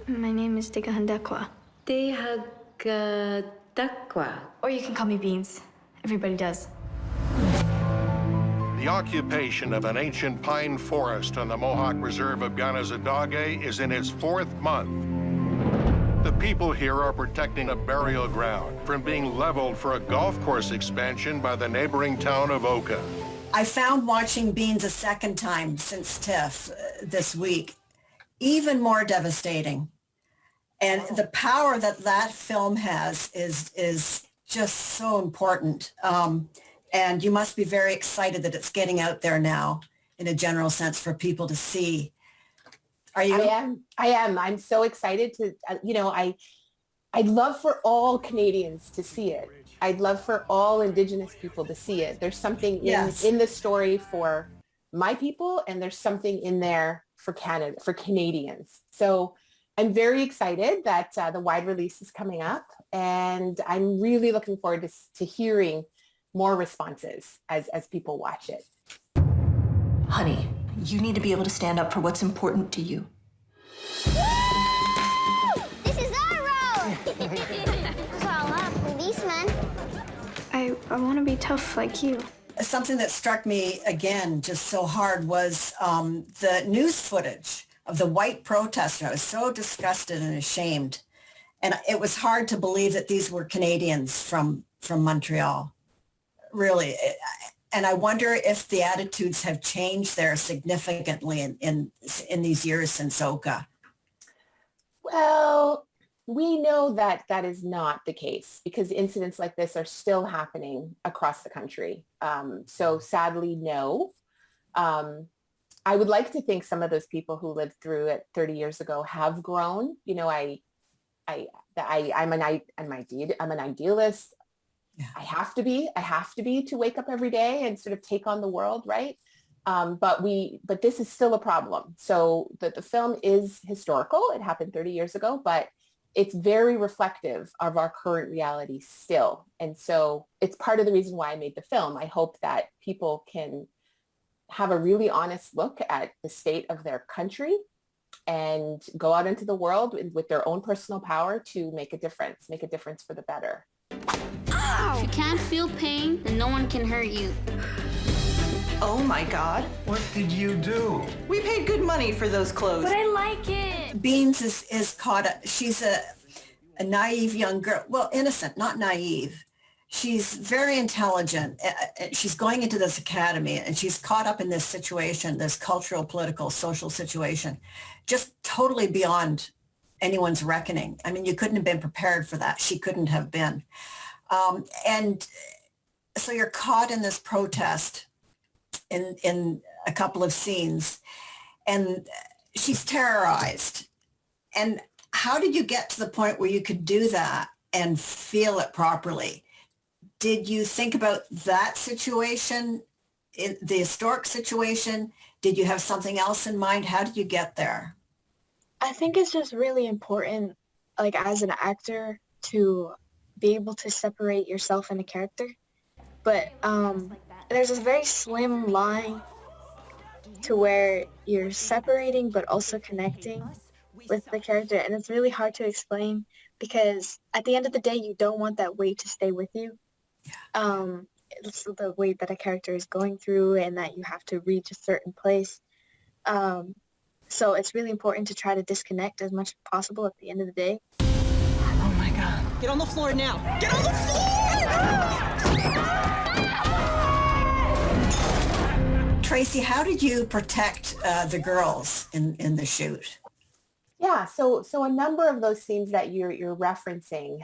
My name is Degahandekwa. Dehagadakwa. Or you can call me Beans. Everybody does. The occupation of an ancient pine forest on the Mohawk Reserve of Ganazadage is in its 4th month. The people here are protecting a burial ground from being leveled for a golf course expansion by the neighboring town of Oka. I found watching Beans a second time since TIFF this week even more devastating. And the power that that film has is just so important. And you must be very excited that it's getting out there now in a general sense for people to see. Are you? I am. I'm so excited to, I'd love for all Canadians to see it. I'd love for all Indigenous people to see it. There's something in the story for my people, and there's something in there for Canada, for Canadians. So I'm very excited that the wide release is coming up, and I'm really looking forward to hearing more responses as people watch it. Honey, you need to be able to stand up for what's important to you. This is our road! Call up, policeman. I want to be tough like you. Something that struck me again just so hard was the news footage of the white protester. I was so disgusted and ashamed. And it was hard to believe that these were Canadians from Montreal, really. And I wonder if the attitudes have changed there significantly in these years since Oka. Well, we know that that is not the case because incidents like this are still happening across the country. So sadly, no. I would like to think some of those people who lived through it 30 years ago have grown. You know, I'm an idealist. Yeah. I have to be to wake up every day and sort of take on the world, right? But this is still a problem. So the film is historical. It happened 30 years ago, but it's very reflective of our current reality still. And so it's part of the reason why I made the film. I hope that people can have a really honest look at the state of their country and go out into the world with their own personal power to make a difference for the better. If you can't feel pain, then no one can hurt you. Oh my God. What did you do? We paid good money for those clothes. But I like it. Beans is caught up. She's a naive young girl. Well, innocent, not naive. She's very intelligent. She's going into this academy and she's caught up in this situation, this cultural, political, social situation, just totally beyond anyone's reckoning. I mean, you couldn't have been prepared for that. She couldn't have been. And so you're caught in this protest in a couple of scenes and she's terrorized. And how did you get to the point where you could do that and feel it properly? Did you think about that situation, the historic situation? Did you have something else in mind? How did you get there? I think it's just really important, like as an actor, to be able to separate yourself and a character. But there's this very slim line to where you're separating but also connecting with the character. And it's really hard to explain because at the end of the day, you don't want that weight to stay with you. It's the weight that a character is going through and that you have to reach a certain place. So it's really important to try to disconnect as much as possible at the end of the day. Oh my God. Get on the floor now. Get on the floor! Tracey, how did you protect the girls in the shoot? Yeah, so a number of those scenes that you're referencing,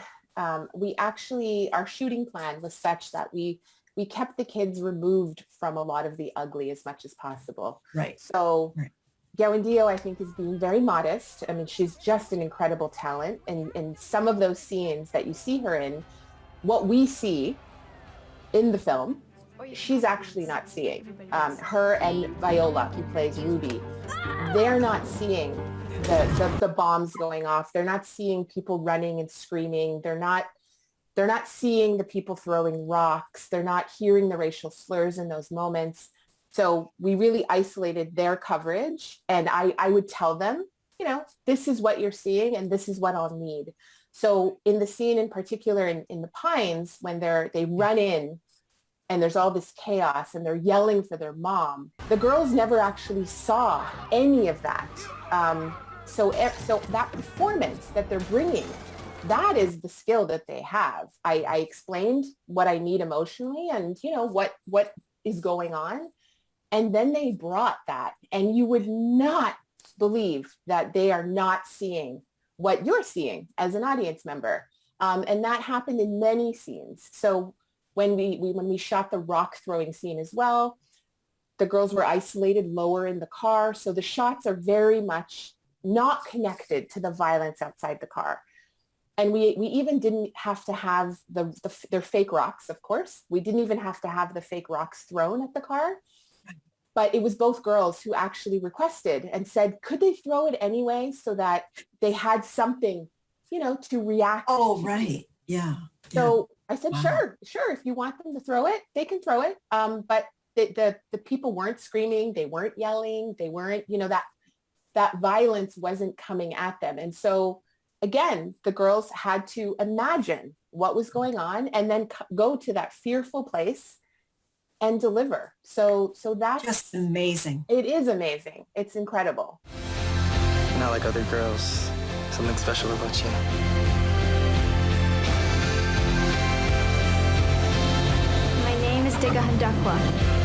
we actually, our shooting plan was such that we kept the kids removed from a lot of the ugly as much as possible. Right. So right. Kiawentiio, I think, is being very modest. I mean, she's just an incredible talent. And some of those scenes that you see her in, what we see in the film, she's actually not seeing. Her and Viola, who plays Ruby, they're not seeing the bombs going off. They're not seeing people running and screaming. They're not seeing the people throwing rocks. They're not hearing the racial slurs in those moments. So we really isolated their coverage. And I would tell them this is what you're seeing and this is what I'll need. So in the scene in particular in the Pines, when they run in and there's all this chaos and they're yelling for their mom, the girls never actually saw any of that. So that performance that they're bringing, that is the skill that they have. I explained what I need emotionally and, what is going on. And then they brought that, and you would not believe that they are not seeing what you're seeing as an audience member. And that happened in many scenes. So when we shot the rock throwing scene as well, the girls were isolated lower in the car. So the shots are very much not connected to the violence outside the car. And we even didn't have to have their fake rocks, of course. We didn't even have to have the fake rocks thrown at the car. But it was both girls who actually requested and said, could they throw it anyway so that they had something, to react Oh, to. right. Yeah. So I said, Wow. sure. If you want them to throw it, they can throw it. But the people weren't screaming. They weren't yelling. They weren't, that violence wasn't coming at them. And so again, the girls had to imagine what was going on and then go to that fearful place and deliver. So that's Just amazing. It is amazing. It's incredible. You're not like other girls. Something special about you. My name is Kiawentiio.